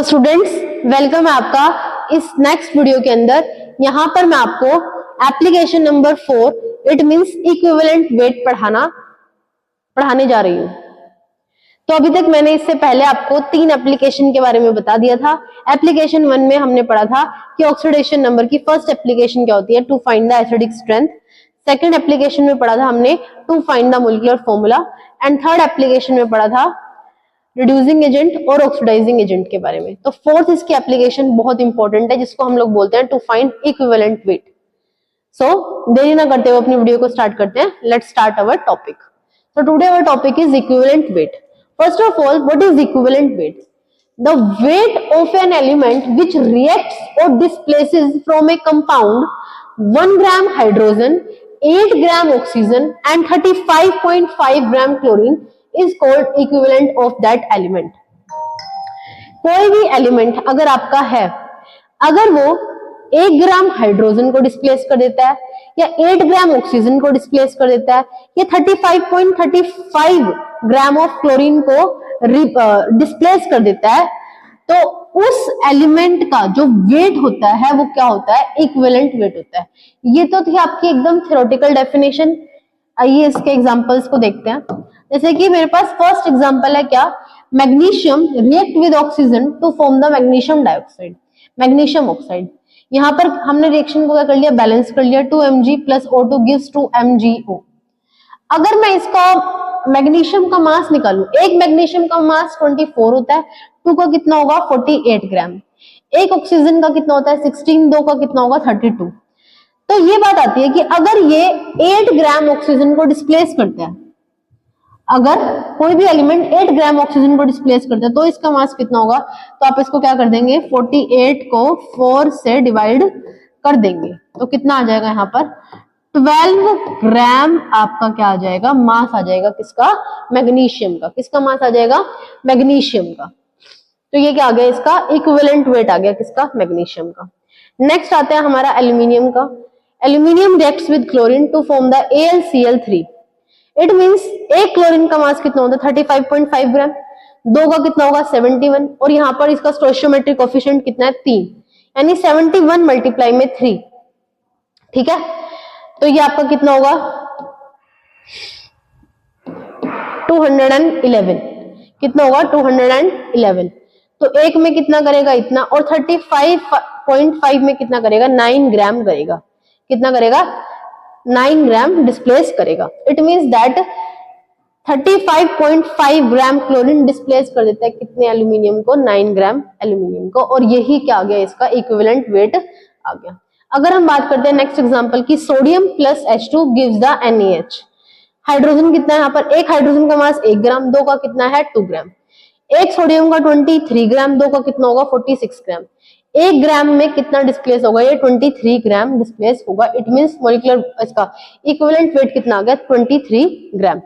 So students, welcome है आपका इस नेक्स्ट वीडियो के अंदर। यहाँ पर मैं आपको application number 4 it means equivalent weight पढ़ाने जा रही हूँ। तो अभी तक मैंने इससे पहले आपको 3 एप्लीकेशन के बारे में बता दिया था। एप्लीकेशन 1 में हमने पढ़ा था कि ऑक्सीडेशन नंबर की फर्स्ट एप्लीकेशन क्या होती है, to find the acidic strength. Second application में पढ़ा था हमने to find the molecular formula. And third application में पढ़ा था रिड्यूसिंग एजेंट और ऑक्सीडाइजिंग एजेंट के बारे में। तो फोर्थ इसकी एप्लीकेशन बहुत इंपॉर्टेंट है, जिसको हम लोग बोलते हैं टू फाइंड इक्विवेलेंट वेट। सो देरी ना करते हुए अपनी वीडियो को स्टार्ट करते हैं। Let's start our topic. So today our topic is equivalent weight. First of all, what is equivalent weight? The weight of an element which reacts or displaces from a compound 1 gram hydrogen, 8 gram oxygen and 35.5 gram chlorine is called equivalent of that element. कोई भी element अगर आपका है, अगर वो 1 gram hydrogen को displace कर देता है या 8 ग्राम ऑक्सीजन को डिस्प्लेस कर देता है या 35.35 ग्राम ऑफ क्लोरीन को डिस्प्लेस कर देता है, तो उस एलिमेंट का जो वेट होता है वो क्या होता है, इक्विवेलेंट वेट होता है। ये तो थी आपकी एकदम थ्योरेटिकल डेफिनेशन। आइए इसके एग्जांपल्स को देखते हैं। जैसे कि मेरे पास फर्स्ट एग्जांपल है क्या, magnesium react with oxygen to form the magnesium dioxide, magnesium oxide. यहाँ पर हमने रिएक्शन को क्या कर लिया, बैलेंस कर लिया। 2Mg plus O2 gives 2MgO। अगर मैं इसका मैग्नीशियम का मास निकालूं, एक मैग्नीशियम का मास 24 होता है, 2 का कितना होगा 48 ग्राम, एक ऑक्सीजन का कितना होता है 16, 2 का कितना होगा 32। तो ये बात आती है कि अगर ये 8 ग्राम ऑक्सीजन को डिस्प्लेस करता है, अगर कोई भी एलिमेंट 8 ग्राम ऑक्सीजन को डिस्प्लेस करता है तो इसका मास कितना होगा। तो आप इसको क्या कर देंगे, 48 को 4 से डिवाइड कर देंगे तो कितना आ जाएगा, यहाँ पर 12 ग्राम आपका क्या आ जाएगा, मास आ जाएगा किसका, मैग्नीशियम का। किसका मास आ जाएगा, मैग्नीशियम का। तो ये क्या आ गया, इसका इक्विवेलेंट वेट आ गया, किसका, मैग्नीशियम का। नेक्स्ट आता है हमारा एल्यूमिनियम का। Aluminium reacts with chlorine to form the AlCl3। It means एक क्लोरीन का मास कितना होता है 35.5 ग्राम, 2 का कितना होगा 71, और यहाँ पर इसका स्टोइचियोमेट्रिक कोएफिशिएंट कितना है 3, यानी 71 मल्टीप्लाई में 3। ठीक है, तो ये आपका कितना होगा 211। कितना होगा 211। तो एक में कितना करेगा, इतना, और 35.5 में कितना करेगा, 9 ग्राम करेगा। कितना करेगा, 9 ग्राम डिस्प्लेस करेगा। It means that 35.5 gram chlorine displace कर देता है कितने एल्यूमिनियम को, 9 ग्राम एल्यूमिनियम को, और यही क्या आ गया, इसका इक्विवेलेंट वेट आ गया। अगर हम बात करते हैं नेक्स्ट एग्जांपल की, sodium plus H2 gives the NaH। Hydrogen कितना है यहाँ पर, एक हाइड्रोजन का मास 1 ग्राम, 2 का कितना है 2 ग्राम, एक सोडियम का 23 ग्राम, 2 का कितना होगा 46 ग्राम, 1 ग्राम में कितना डिस्प्लेस होगा, ये 23 ग्राम डिस्प्लेस होगा। इट मींस मोलिकुलर इसका इक्विवेलेंट वेट कितना आ गया, 23 ग्राम।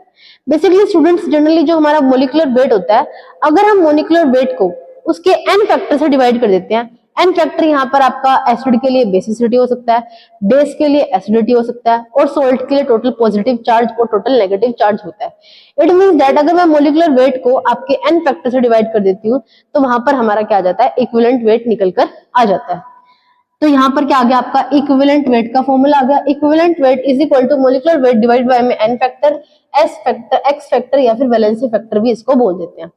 बेसिकली स्टूडेंट्स, जनरली जो हमारा मोलिकुलर वेट होता है, अगर हम मोलिकुलर वेट को उसके n फैक्टर से डिवाइड कर देते हैं, n फैक्टर यहाँ पर आपका एसिड के लिए बेसिसिटी हो सकता है, बेस के लिए एसिडिटी हो सकता है, और सोल्ट के लिए टोटल पॉजिटिव चार्ज और टोटल नेगेटिव चार्ज होता है। इट मींस दैट अगर मैं मोलिकुलर वेट को आपके n फैक्टर से डिवाइड कर देती हूँ तो वहां पर हमारा क्या आ जाता है, इक्विवेलेंट वेट निकल कर आ जाता है। तो यहाँ पर क्या आ गया, आपका इक्विवेलेंट वेट का फॉर्मूला आ गया। Equivalent weight is equal to molecular weight divide by में n factor, s factor, x factor या फिर वैलेंसी फैक्टर भी इसको बोल देते हैं।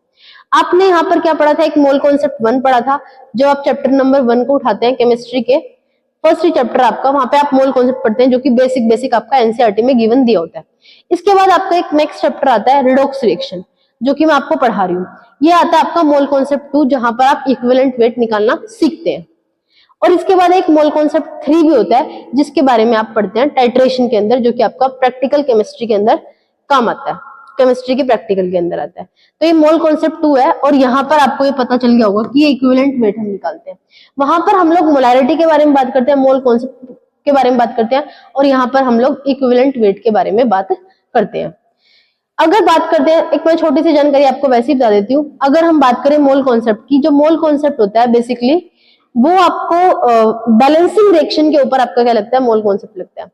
आपने यहाँ पर क्या पढ़ा था, एक मोल कॉन्सेप्ट 1 पढ़ा था। जब आप चैप्टर नंबर 1 को उठाते हैं केमिस्ट्री के, फर्स्ट ही चैप्टर आपका, वहां पे आप मोल कॉन्सेप्ट पढ़ते हैं, जो कि बेसिक आपका एनसीईआरटी में गिवन दिया होता है। इसके बाद आपका एक नेक्स्ट चैप्टर आता है रिडॉक्स रिएक्शन, जो कि मैं आपको पढ़ा रही हूँ। ये आता है आपका मोल कॉन्सेप्ट 2, जहां पर आप इक्विवेलेंट वेट निकालना सीखते हैं। और इसके बाद एक मोल कॉन्सेप्ट 3 भी होता है, जिसके बारे में आप पढ़ते हैं टाइट्रेशन के अंदर, जो कि आपका प्रैक्टिकल केमिस्ट्री के अंदर काम आता है, केमिस्ट्री के प्रैक्टिकल के अंदर आता है। तो ये मोल कॉन्सेप्ट 2 है, और यहाँ पर आपको ये पता चल गया होगा कि ये इक्विवेलेंट वेट हम निकालते हैं। वहां पर हम लोग मोलैरिटी के बारे में बात करते हैं, मोल कॉन्सेप्ट के बारे में बात करते हैं, और यहाँ पर हम लोग इक्विवेलेंट वेट के बारे में बात करते हैं। अगर बात करते हैं, एक मैं छोटी सी जानकारी आपको वैसे ही बता देती हूँ। अगर हम बात करें मोल कॉन्सेप्ट की, जो मोल कॉन्सेप्ट होता है बेसिकली वो आपको बैलेंसिंग रिएक्शन के ऊपर आपका क्या लगता है, मोल कॉन्सेप्ट लगता है।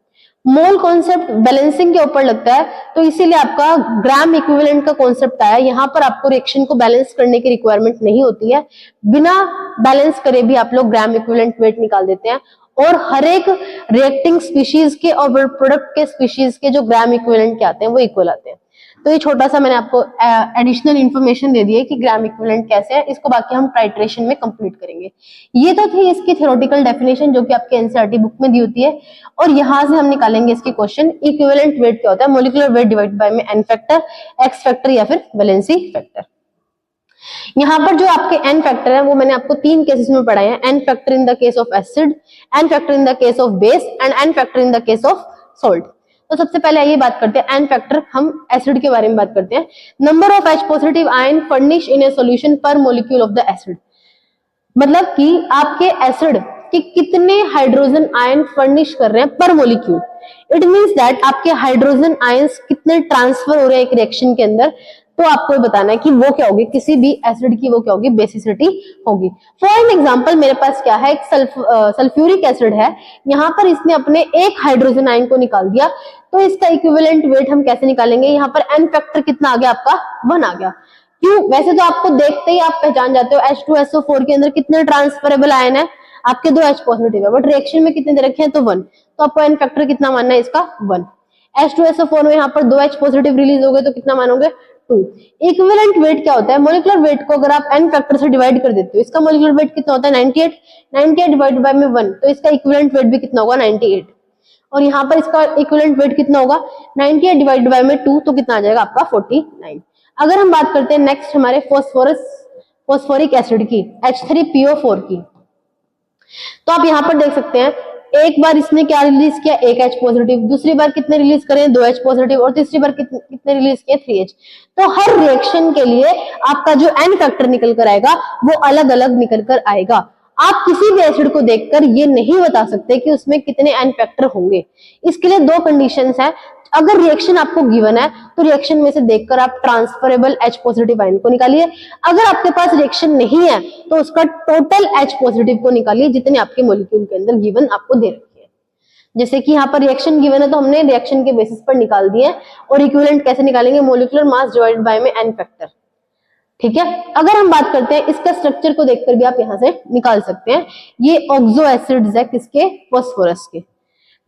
मोल कॉन्सेप्ट बैलेंसिंग के ऊपर लगता है, तो इसीलिए आपका ग्राम इक्विवेलेंट का कॉन्सेप्ट आया। यहाँ पर आपको रिएक्शन को बैलेंस करने की रिक्वायरमेंट नहीं होती है, बिना बैलेंस करे भी आप लोग ग्राम इक्विवेलेंट वेट निकाल देते हैं, और हर एक रिएक्टिंग स्पीशीज के और प्रोडक्ट के स्पीशीज के जो ग्राम इक्विवेलेंट के आते हैं वो इक्वल आते हैं। तो ये छोटा सा मैंने आपको एडिशनल इंफॉर्मेशन दे दी है कि ग्राम इक्विवेलेंट कैसे है, इसको बाकी हम टाइट्रेशन में कंप्लीट करेंगे। ये तो थी इसकी थ्योरेटिकल डेफिनेशन जो कि आपके एनसीईआरटी बुक में दी होती है, और यहां से हम निकालेंगे इसके क्वेश्चन। इक्विवेलेंट वेट क्या होता है? मॉलिक्यूलर वेट डिवाइड बाय में एन फैक्टर, एक्स फैक्टर या फिर वैलेंसी फैक्टर। यहाँ पर जो आपके एन फैक्टर है वो मैंने आपको 3 केसेस में पढ़ाए हैं। N factor in the case of acid, n factor in the case of base and n factor in the case of salt. तो सबसे पहले ये बात करते हैं एन फैक्टर, हम एसिड के बारे में बात करते हैं। Number of H positive ion furnish in A solution पर मॉलिक्यूल ऑफ द एसिड, मतलब कि आपके एसिड के कितने हाइड्रोजन आयन फर्निश कर रहे हैं पर मॉलिक्यूल। इट मींस दैट आपके हाइड्रोजन आयंस कितने ट्रांसफर हो रहे हैं एक रिएक्शन के अंदर, तो आपको बताना है कि वो क्या होगी, किसी भी एसिड की वो क्या होगी, बेसिसिटी होगी। फॉर एन एग्जांपल मेरे पास क्या है, एक सल्फ्यूरिक एसिड है, यहाँ पर इसने अपने एक हाइड्रोजन आयन को निकाल दिया, तो इसका इक्विवेलेंट वेट हम कैसे निकालेंगे? यहाँ पर एन फैक्टर कितना आ गया आपका? 1 आ गया। क्यों? वैसे तो आपको देखते ही आप पहचान जाते हो H2SO4 के अंदर कितने ट्रांसफरेबल आयन है, आपके 2 H पॉजिटिव है, बट रिएक्शन में कितने दे रखे हैं? तो 1। तो आपको एन फैक्टर कितना मानना है इसका? 1। H2SO4 में यहाँ पर 2 H पॉजिटिव रिलीज हो गए, तो कितना मानोगे? 2। इक्विवेलेंट वेट क्या होता है? मॉलिक्यूलर वेट को अगर आप एन फैक्टर से डिवाइड कर देते हो, इसका मॉलिक्यूलर वेट कितना होता है? 98। 98 डिवाइड बाय में 1, तो इसका इक्विवेलेंट वेट भी कितना होगा? 98। और यहाँ पर इसका इक्विवेलेंट वेट कितना होगा? 98 डिवाइड बाय में 2, तो कितना आ जाएगा आपका? 49। अगर हम बात करते हैं नेक्स्ट हमारे फॉस्फोरिक एसिड की, H3PO4 की, तो आप यहाँ पर देख सकते हैं एक बार इसने क्या रिलीज किया? 1 H पॉजिटिव, दूसरी बार कितने रिलीज करें? 2 H पॉजिटिव, और तीसरी बार कितने रिलीज किए? 3 H। तो हर रिएक्शन के लिए आपका जो एन फैक्टर निकल कर आएगा वो अलग अलग निकल कर आएगा। आप किसी भी एसिड को देखकर ये नहीं बता सकते कि उसमें कितने एन फैक्टर होंगे। इसके लिए 2 कंडीशंस है। अगर रिएक्शन आपको गिवन है तो रिएक्शन में से देखकर आप ट्रांसफरेबल H पॉजिटिव आयन को निकालिए। अगर आपके पास रिएक्शन नहीं है तो उसका टोटल H पॉजिटिव को निकालिए जितने आपके मॉलिक्यूल के अंदर गिवन आपको दे रखी है। जैसे कि यहाँ पर रिएक्शन गिवन है तो हमने रिएक्शन के बेसिस पर निकाल दिए। और इक्विवेलेंट कैसे निकालेंगे? मॉलिक्यूलर मास डिवाइडेड बाय में एन फैक्टर। ठीक है। अगर हम बात करते हैं इसका स्ट्रक्चर को देखकर भी आप यहाँ से निकाल सकते हैं। ये ऑक्सो एसिड्स है, किसके? फास्फोरस के।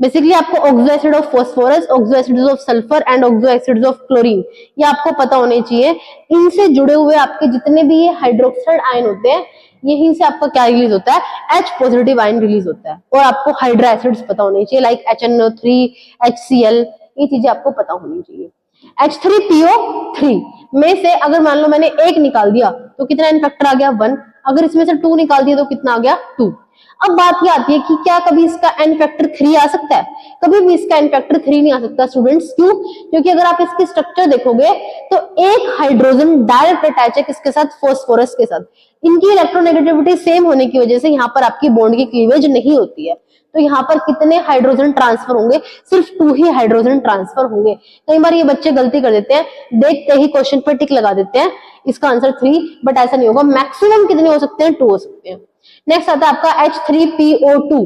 बेसिकली आपको oxo acid of phosphorus, oxo acid of sulphur and oxo acid of chlorine, ये आपको पता होने चाहिए। इनसे जुड़े हुए आपके जितने भी ये हाइड्रोक्साइड आयन होते हैं, यहीं से आपका क्या रिलीज होता है? H पॉजिटिव आयन रिलीज होता है। और आपको हाइड्रा एसिड्स पता होने चाहिए, लाइक HNO3, HCl, ये चीजें आपको पता होनी चाहिए। H3PO3 में से अगर मान लो मैंने 1 निकाल दिया तो कितना एन फैक्टर आ गया? 1। अगर इसमें से 2 निकाल दिया तो कितना आ गया? 2। अब बात ये आती है कि क्या कभी इसका एन फैक्टर 3 आ सकता है? कभी भी इसका एन फैक्टर 3 नहीं आ सकता स्टूडेंट्स। क्यों? क्योंकि अगर आप इसकी स्ट्रक्चर देखोगे तो एक हाइड्रोजन डायरेक्ट अटैच है किसके साथ? फास्फोरस के साथ। इनकी इलेक्ट्रोनेगेटिविटी सेम होने की वजह से यहाँ पर आपकी बॉन्ड की क्लीवेज नहीं होती है। तो यहाँ पर कितने हाइड्रोजन ट्रांसफर होंगे? सिर्फ 2 ही हाइड्रोजन ट्रांसफर होंगे। कई बार ये बच्चे गलती कर देते हैं, देखते ही क्वेश्चन पर टिक लगा देते हैं, इसका आंसर 3, बट ऐसा नहीं होगा। मैक्सिमम कितने हो सकते हैं? 2 हो सकते हैं। नेक्स्ट आता है आपका H3PO2।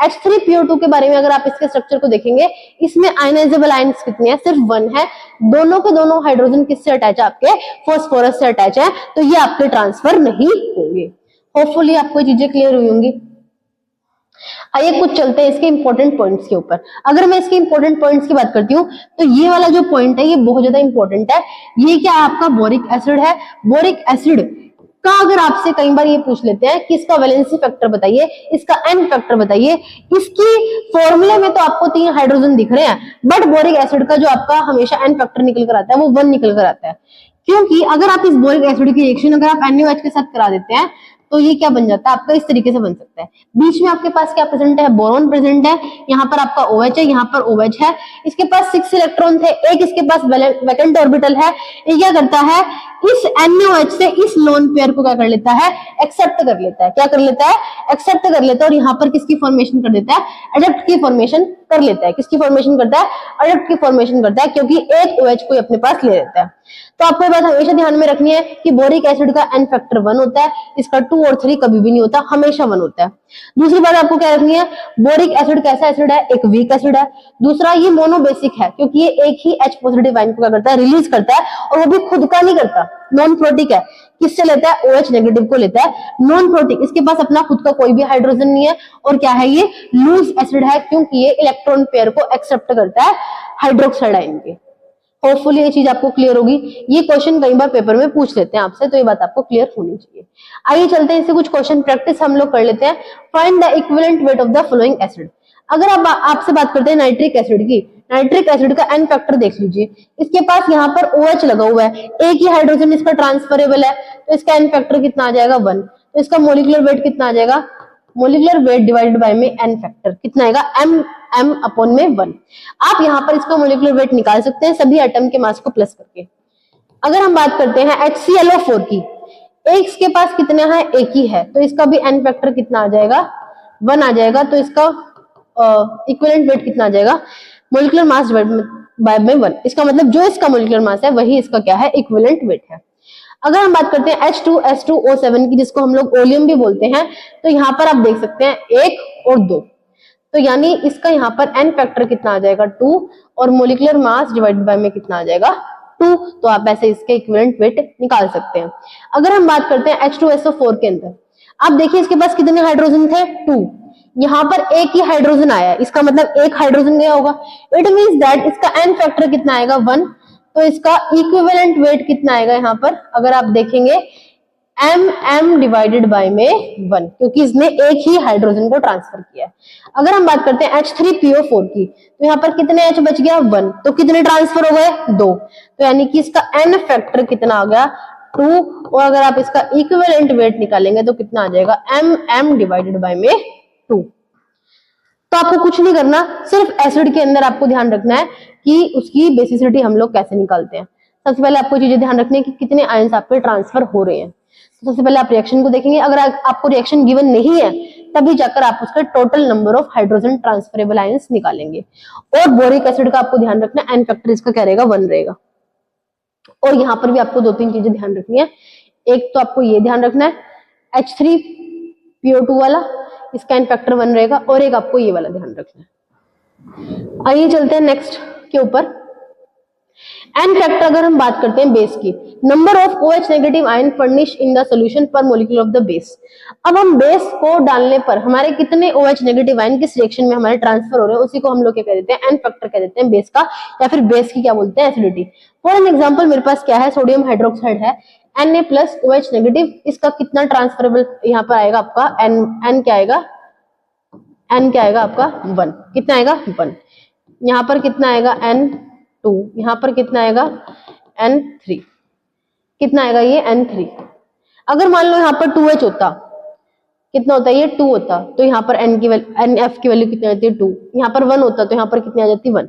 H3PO2 के बारे में अगर आप इसके स्ट्रक्चर को देखेंगे, इसमें आयनाइजेबल आयंस कितने हैं? सिर्फ 1 है। दोनों के दोनों हाइड्रोजन किससे अटैच है? आपके फास्फोरस से अटैच है, तो ये आपके ट्रांसफर नहीं होंगे। होपफुली आपको चीजें क्लियर हुई होंगी। आइए कुछ चलते हैं इसके इंपॉर्टेंट पॉइंट्स के ऊपर। अगर मैं इसके इंपॉर्टेंट पॉइंट्स की बात करती हूँ तो ये वाला जो पॉइंट है ये बहुत ज्यादा इंपॉर्टेंट है। ये क्या आपका बोरिक एसिड है। बोरिक एसिड का अगर आपसे कई बार ये पूछ लेते हैं कि इसका वैलेंसी फैक्टर बताइए, इसका एन फैक्टर बताइए, इसकी फॉर्मूले में तो आपको 3 हाइड्रोजन दिख रहे हैं, बट बोरिक एसिड का जो आपका हमेशा एन फैक्टर निकल कर आता है वो 1 निकल कर आता है। क्योंकि अगर आप इस बोरिक एसिड की रिएक्शन अगर आप NaOH के साथ करा देते हैं तो ये क्या बन जाता है आपका? इस तरीके से बन सकता है। बीच में आपके पास क्या प्रेजेंट है? बोरॉन प्रेजेंट है। यहाँ पर आपका OH है, यहाँ पर OH है। इसके पास 6 इलेक्ट्रॉन थे, एक इसके पास वैकेंट ऑर्बिटल है। ये क्या करता है? इस NaOH से इस लोन पेयर को क्या कर लेता है? एक्सेप्ट कर लेता है। क्या कर लेता है? एक्सेप्ट कर लेता है। और यहाँ पर किसकी फॉर्मेशन कर देता है? एडप्ट की फॉर्मेशन कर लेता है। किसकी फॉर्मेशन करता है? एडप्ट की फॉर्मेशन करता है, क्योंकि एक OH को अपने पास ले लेता है। तो आपको ये बात हमेशा ध्यान में रखनी है कि बोरिक एसिड का एन फैक्टर 1 होता है, इसका 2 और 3 कभी भी नहीं होता, हमेशा 1 होता है। दूसरी बात आपको क्या रखनी है, बोरिक एसिड कैसा एसिड है, एक वीक एसिड है। दूसरा ये मोनोबेसिक है क्योंकि ये एक ही H पॉजिटिव आयन को क्या करता है, रिलीज करता है, और वो भी खुद का नहीं करता, नॉन प्रोटिक है। किससे लेता है, OH नेगेटिव को लेता है, नॉन प्रोटिक, इसके पास अपना खुद का कोई भी हाइड्रोजन नहीं है, और क्या है ये लूज एसिड है क्योंकि ये इलेक्ट्रॉन पेयर को एक्सेप्ट करता है हाइड्रोक्साइड आयन के। होपफुली ये चीज आपको क्लियर होगी। ये क्वेश्चन कई बार पेपर में पूछ लेते हैं आपसे, तो ये बात आपको क्लियर होनी चाहिए। आइए चलते हैं इससे कुछ क्वेश्चन प्रैक्टिस हम लोग कर लेते हैं। Find the equivalent weight of the following acid. अगर आप आपसे बात करते हैं नाइट्रिक एसिड की, नाइट्रिक एसिड का एन फैक्टर देख लीजिए। इसके पास यहाँ पर OH लगा हुआ है, एक ही हाइड्रोजन इसका ट्रांसफरेबल है, तो इसका एन फैक्टर कितना आ जाएगा 1। तो इसका मोलिकुलर वेट कितना आ जाएगा, मोलिकुलर वेट डिवाइडेड बाय में एन फैक्टर कितना आएगा, m अपॉन में 1। आप यहाँ पर इसका मोलिकुलर वेट निकाल सकते हैं सभी एटम के मास को प्लस करके। अगर हम बात करते हैं HClO4 की, एक के पास कितने हैं, एक ही है, तो इसका भी एन फैक्टर कितना आ जाएगा, 1 आ जाएगा। तो इसका इक्विवेलेंट वेट कितना आ जाएगा, मोलिकुलर मास डिवाइडेड बाय में 1। इसका मतलब जो इसका मोलिकुलर मास है वही इसका क्या है, इक्विवेलेंट वेट है। अगर हम बात करते हैं H2S2O7 की, जिसको हम लोग ओलियम भी बोलते हैं, तो यहाँ पर आप देख सकते हैं 1 और 2, तो यानी इसका यहाँ पर एन फैक्टर कितना आ जाएगा 2, और मोलिकुलर मास डिवाइडेड बाय में कितना आ जाएगा 2। तो आप ऐसे इसके इक्विवेलेंट वेट निकाल सकते हैं। अगर हम बात करते हैं H2SO4 के अंदर, आप देखिए इसके पास कितने हाइड्रोजन थे, 2। यहाँ पर एक ही हाइड्रोजन आया है, इसका मतलब एक हाइड्रोजन गया होगा। इट मीन्स दैट इसका एन फैक्टर कितना आएगा 1। तो इसका इक्विवेलेंट वेट कितना आएगा यहाँ पर, अगर आप देखेंगे m डिवाइडेड बाय में 1, क्योंकि इसने एक ही हाइड्रोजन को ट्रांसफर किया है। अगर हम बात करते हैं H3PO4 की, तो यहाँ पर कितने H बच गया 1, तो कितने ट्रांसफर हो गए 2, तो यानी कि इसका n फैक्टर कितना आ गया 2। और अगर आप इसका इक्विवेलेंट वेट निकालेंगे तो कितना आ जाएगा m डिवाइडेड बाय में 2। तो आपको कुछ नहीं करना, सिर्फ एसिड के अंदर आपको ध्यान रखना है कि उसकी बेसिसिटी हम लोग कैसे निकालते हैं। सबसे पहले आपको चीजें ध्यान रखनी है कि कितने आयंस आपके ट्रांसफर हो रहे हैं। तो सबसे पहले आप रिएक्शन को देखेंगे, अगर आपको रिएक्शन गिवन नहीं है तभी जाकर आप उसका total number of hydrogen transferable ions निकालेंगे। और बोरिक एसिड का आपको ध्यान रखना है, एन फैक्टर इसका क्या रहेगा 1 रहेगा। और यहाँ पर भी आपको 2-3 चीजें ध्यान रखनी है। एक तो आपको ये ध्यान रखना है H3PO2 वाला, इसका एन फैक्टर 1 रहेगा, और एक आपको ये वाला ध्यान रखना है। आइए चलते हैं नेक्स्ट के ऊपर। एन फैक्टर अगर हम बात करते हैं बेस की, number of OH negative ion furnish in the solution पर मॉलिक्यूल ऑफ द बेस। अब हम बेस को डालने पर हमारे कितने OH नेगेटिव आयन किस रिएक्शन में हमारे ट्रांसफर हो रहे हैं, उसी को हम लोग क्या कह देते हैं, एन फैक्टर कह देते हैं बेस का, या फिर बेस की क्या बोलते हैं, एसिडिटी। फॉर एन एग्जांपल मेरे पास क्या है, सोडियम हाइड्रोक्साइड है, Na प्लस OH नेगेटिव, इसका कितना ट्रांसफरेबल यहाँ पर आएगा आपका n क्या आएगा, n क्या आएगा आपका 1, कितना आएगा 1। यहाँ पर कितना आएगा N2, यहाँ पर कितना आएगा N3, कितना आएगा ये N3। अगर मान लो यहाँ पर 2H होता, कितना होता है ये 2 होता, तो यहाँ पर NF की वैल्यू कितनी आती है 2। यहाँ पर 1 होता तो यहाँ पर कितनी आ जाती 1।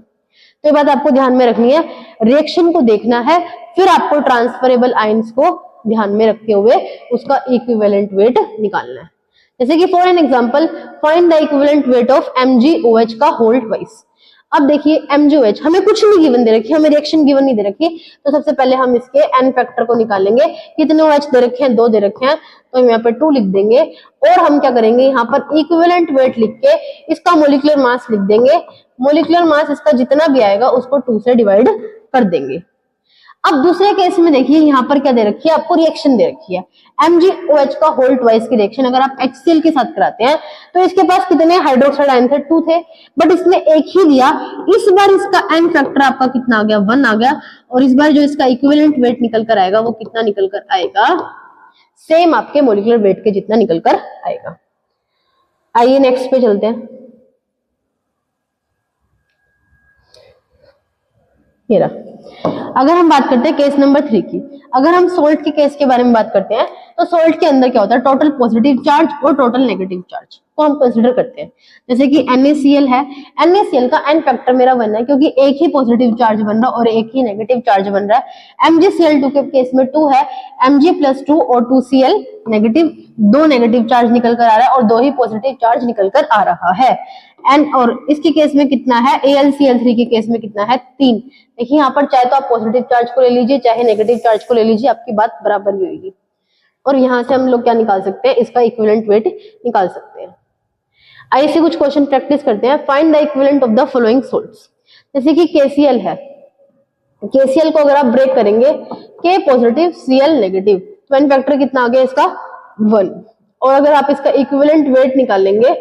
तो ये बात आपको ध्यान में रखनी है, रिएक्शन को देखना है, फिर आपको ट्रांसफरेबल आयंस को ध्यान में रखते हुए उसका इक्विवेलेंट वेट निकालना है। जैसे कि for an example, find the equivalent weight of MgOH का होल ट्वाइस। अब देखिए MgOH हमें कुछ नहीं गिवन दे रखी, हमें रिएक्शन गिवन नहीं दे रखी, तो सबसे पहले हम इसके एन फैक्टर को निकालेंगे। कितने OH दे रखे हैं, 2 दे रखे हैं, तो हम यहाँ पर 2 लिख देंगे। और हम क्या करेंगे, यहाँ पर इक्विवेलेंट वेट लिख के इसका मोलिकुलर मास लिख देंगे। मोलिकुलर मास इसका जितना भी आएगा उसको 2 से डिवाइड कर देंगे। अब दूसरे केस में देखिए यहाँ पर क्या दे रखी है, आपको रिएक्शन दे रखी है MgOH का होल ट्वाइस की रिएक्शन अगर आप HCl के साथ कराते हैं, तो इसके पास कितने हाइड्रोक्साइड आयन थे, 2 थे, बट इसने एक ही दिया। इस बार इसका एन फैक्टर आपका कितना आ गया, 1 आ गया, और इस बार जो इसका इक्विवेलेंट वेट निकल कर आएगा वो कितना निकल कर आएगा, सेम आपके मोलिकुलर वेट के जितना निकल कर आएगा। आइए नेक्स्ट पे चलते हैं। ये रहा। अगर हम बात करते हैं केस नंबर 3 की, अगर हम सोल्ट के केस के बारे में बात करते हैं, तो सोल्ट के अंदर क्या होता है, टोटल पॉजिटिव चार्ज और टोटल नेगेटिव चार्ज को हम कंसीडर करते हैं। जैसे कि NaCl है, NaCl का एन फैक्टर मेरा 1 है क्योंकि एक ही पॉजिटिव चार्ज बन रहा है और एक ही नेगेटिव चार्ज बन रहा है। MgCl2 के केस में 2 है, Mg+2 और 2Cl नेगेटिव, 2 नेगेटिव चार्ज निकल कर आ रहा है और 2 ही पॉजिटिव चार्ज निकल कर आ रहा है। और इसके केस में कितना है, AlCl3 के केस में कितना है, 3। देखिए यहाँ पर चाहे तो आप पॉजिटिव चार्ज को ले लीजिए चाहे नेगेटिव चार्ज को ले लीजिए, आपकी बात बराबर ही होगी। और यहाँ से हम लोग क्या निकाल सकते हैं, इसका इक्विवेलेंट वेट निकाल सकते हैं। आइए से कुछ क्वेश्चन प्रैक्टिस करते हैं। Find the equivalent of the following salts. जैसे कि KCl है, KCl को अगर आप ब्रेक करेंगे, K पॉजिटिव Cl नेगेटिव, तो एन फैक्टर कितना आ गया इसका 1। और अगर आप इसका इक्विवेलेंट वेट निकालेंगे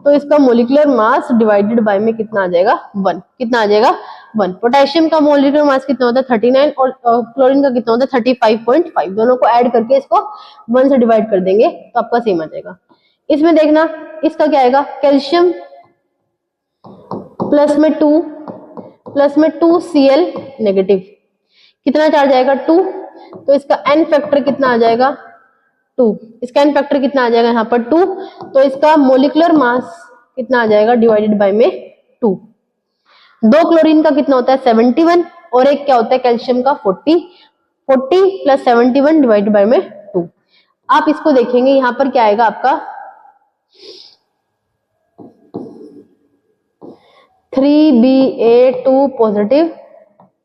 तो इसका मोलिकुलर मास डिवाइडेड बाय में कितना आ जाएगा 1। कितना आ जाएगा 1। पोटेशियम का मोलिकुलर मास कितना होता है 39 और क्लोरीन का कितना होता है 35.5। दोनों को ऐड करके इसको 1 से डिवाइड कर देंगे तो आपका सेम आ जाएगा। इसमें देखना इसका क्या आएगा, कैल्शियम प्लस में 2 Cl नेगेटिव, कितना चार्ज आएगा 2, तो इसका एन फैक्टर कितना आ जाएगा 2। इसका एन फैक्टर कितना आ जाएगा यहाँ पर 2, तो इसका मोलिकुलर मास कितना आ जाएगा डिवाइडेड बाय में 2। 2 क्लोरीन का कितना होता है 71 और एक क्या होता है कैल्शियम का 40 प्लस 71 डिवाइडेड बाय में 2। आप इसको देखेंगे यहाँ पर क्या आएगा आपका 3Ba2 पॉजिटिव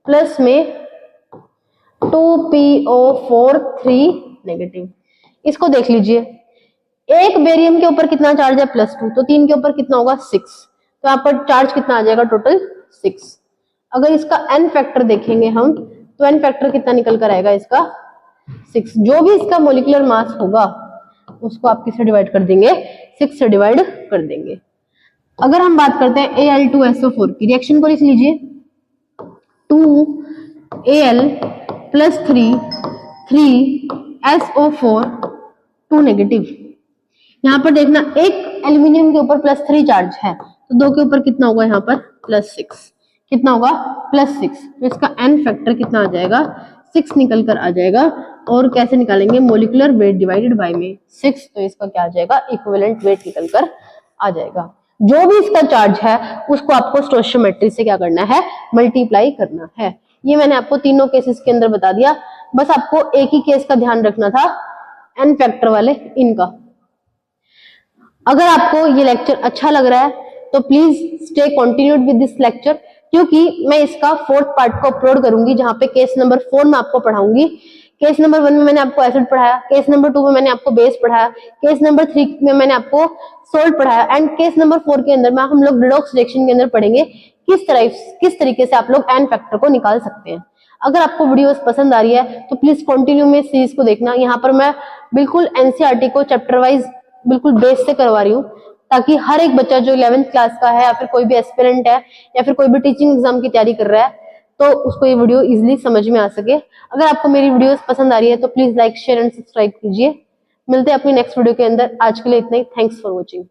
प्लस में 2PO4 3 नेगेटिव। इसको देख लीजिए, एक बेरियम के ऊपर कितना चार्ज है +2, तो 3 के ऊपर कितना होगा 6, तो यहाँ पर चार्ज कितना आ जाएगा टोटल 6। अगर इसका एन फैक्टर देखेंगे हम तो एन फैक्टर कितना निकल कर आएगा इसका 6। जो भी इसका मोलिकुलर मास होगा उसको आप किससे डिवाइड कर देंगे 6 से डिवाइड कर देंगे। अगर हम बात करते हैं Al2SO4 की, रिएक्शन को लिख लीजिए 2Al प्लस 3SO4 2 नेगेटिव। यहाँ पर देखना एक एल्यूमिनियम के ऊपर +3 चार्ज है तो 2 के ऊपर कितना होगा यहाँ पर +6, कितना होगा +6, तो इसका एन फैक्टर कितना आ जाएगा 6 निकल कर आ जाएगा। और कैसे निकालेंगे, मोलिकुलर वेट डिवाइडेड बाय में 6, तो इसका क्या आ जाएगा इक्विवेलेंट वेट निकल कर आ जाएगा। जो भी इसका चार्ज है उसको आपको स्टोइचियोमेट्री से क्या करना है मल्टीप्लाई करना है। ये मैंने आपको तीनों केसेस के अंदर बता दिया, बस आपको एक ही केस का ध्यान रखना था एन फैक्टर वाले इनका। अगर आपको ये लेक्चर अच्छा लग रहा है तो please stay continued with this lecture, क्योंकि मैं इसका 4th पार्ट को अपलोड करूंगी जहां पे केस नंबर 4 में आपको पढ़ाऊंगी। केस नंबर 1 में मैंने आपको एसिड पढ़ाया, केस नंबर 2 में मैंने आपको बेस पढ़ाया, केस नंबर 3 में मैंने आपको सोल्ट पढ़ाया एंड केस नंबर 4 के अंदर में हम लोग रिडॉक्स रिएक्शन के अंदर पढ़ेंगे किस तरीके से आप लोग एन फैक्टर को निकाल सकते हैं। अगर आपको वीडियोस पसंद आ रही है तो प्लीज कंटिन्यू में सीरीज को देखना। यहाँ पर मैं बिल्कुल एनसीईआरटी को चैप्टर वाइज बिल्कुल बेस से करवा रही हूँ, ताकि हर एक बच्चा जो 11th क्लास का है या फिर कोई भी एस्पिरेंट है या फिर कोई भी टीचिंग एग्जाम की तैयारी कर रहा है तो उसको ये वीडियो इजीली समझ में आ सके। अगर आपको मेरी वीडियोस पसंद आ रही है तो please like share and subscribe कीजिए। मिलते हैं अपनी नेक्स्ट वीडियो के अंदर। आज के लिए इतना ही। Thanks for watching.